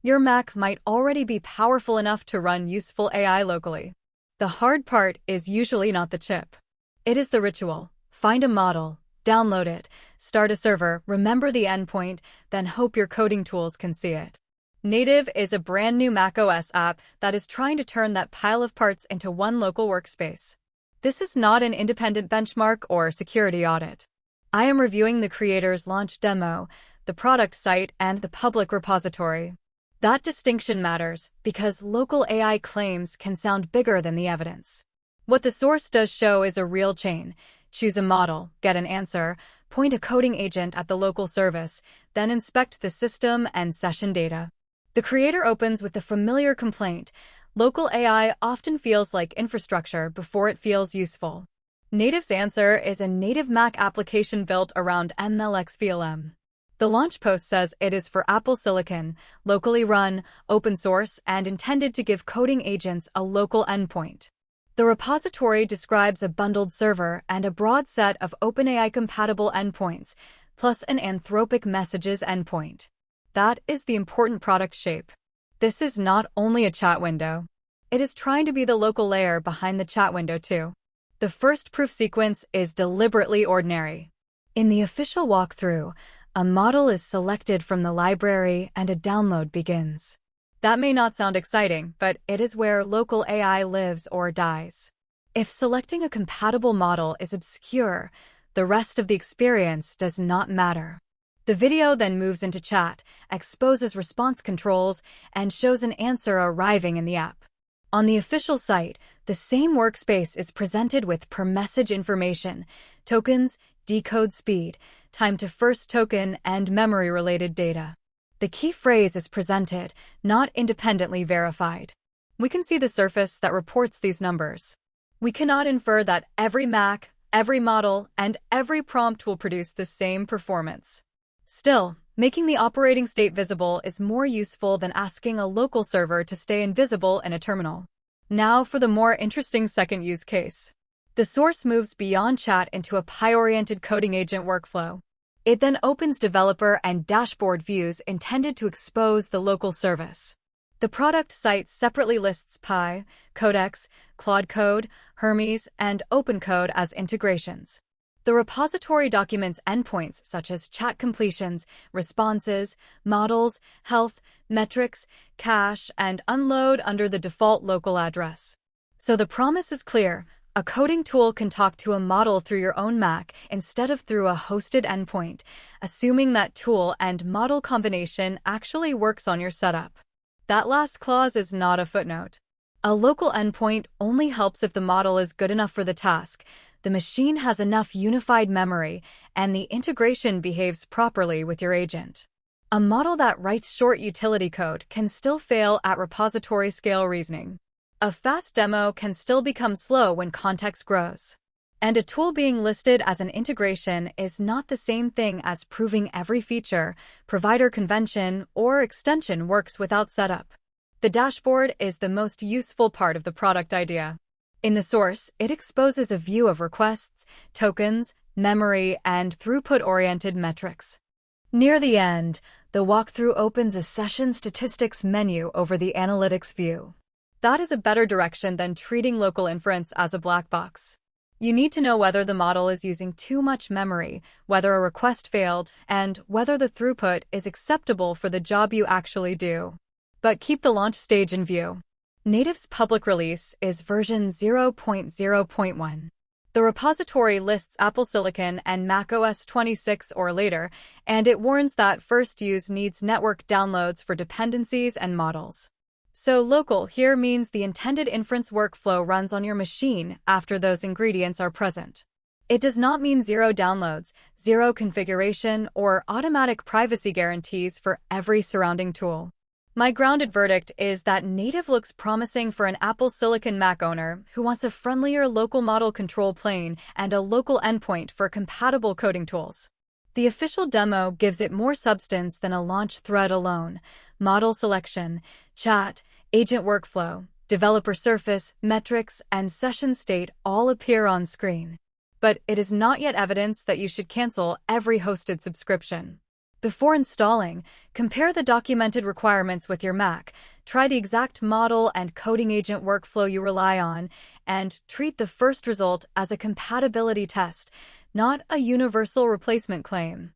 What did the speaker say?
Your Mac might already be powerful enough to run useful AI locally. The hard part is usually not the chip. It is the ritual. Find a model, download it, start a server, remember the endpoint, then hope your coding tools can see it. Nativ is a brand new macOS app that is trying to turn that pile of parts into one local workspace. This is not an independent benchmark or security audit. I am reviewing the creator's launch demo, the product site, and the public repository. That distinction matters because local AI claims can sound bigger than the evidence. What the source does show is a real chain. Choose a model, get an answer, point a coding agent at the local service, then inspect the system and session data. The creator opens with the familiar complaint: local AI often feels like infrastructure before it feels useful. Nativ's answer is a native Mac application built around MLX-VLM. The launch post says it is for Apple Silicon, locally run, open source, and intended to give coding agents a local endpoint. The repository describes a bundled server and a broad set of OpenAI-compatible endpoints, plus an Anthropic messages endpoint. That is the important product shape. This is not only a chat window. It is trying to be the local layer behind the chat window too. The first proof sequence is deliberately ordinary. In the official walkthrough, a model is selected from the library and a download begins. That may not sound exciting, but it is where local AI lives or dies. If selecting a compatible model is obscure, the rest of the experience does not matter. The video then moves into chat, exposes response controls, and shows an answer arriving in the app. On the official site, the same workspace is presented with per-message information, tokens, decode speed, time to first token, and memory-related data. The key phrase is presented, not independently verified. We can see the surface that reports these numbers. We cannot infer that every Mac, every model, and every prompt will produce the same performance. Still, making the operating state visible is more useful than asking a local server to stay invisible in a terminal. Now for the more interesting second use case. The source moves beyond chat into a PI-oriented coding agent workflow. It then opens developer and dashboard views intended to expose the local service. The product site separately lists Pi, Codex, Claude Code, Hermes, and OpenCode as integrations. The repository documents endpoints such as chat completions, responses, models, health, metrics, cache, and unload under the default local address. So the promise is clear: a coding tool can talk to a model through your own Mac instead of through a hosted endpoint, assuming that tool and model combination actually works on your setup. That last clause is not a footnote. A local endpoint only helps if the model is good enough for the task, the machine has enough unified memory, and the integration behaves properly with your agent. A model that writes short utility code can still fail at repository scale reasoning. A fast demo can still become slow when context grows. And a tool being listed as an integration is not the same thing as proving every feature, provider convention, or extension works without setup. The dashboard is the most useful part of the product idea. In the source, it exposes a view of requests, tokens, memory, and throughput-oriented metrics. Near the end, the walkthrough opens a session statistics menu over the analytics view. That is a better direction than treating local inference as a black box. You need to know whether the model is using too much memory, whether a request failed, and whether the throughput is acceptable for the job you actually do. But keep the launch stage in view. Nativ's public release is version 0.0.1. The repository lists Apple Silicon and macOS 26 or later, and it warns that first use needs network downloads for dependencies and models. So local here means the intended inference workflow runs on your machine after those ingredients are present. It does not mean zero downloads, zero configuration, or automatic privacy guarantees for every surrounding tool. My grounded verdict is that Nativ looks promising for an Apple Silicon Mac owner who wants a friendlier local model control plane and a local endpoint for compatible coding tools. The official demo gives it more substance than a launch thread alone. Model selection, chat, agent workflow, developer surface, metrics, and session state all appear on screen. But it is not yet evidence that you should cancel every hosted subscription. Before installing, compare the documented requirements with your Mac, try the exact model and coding agent workflow you rely on, and treat the first result as a compatibility test, not a universal replacement claim.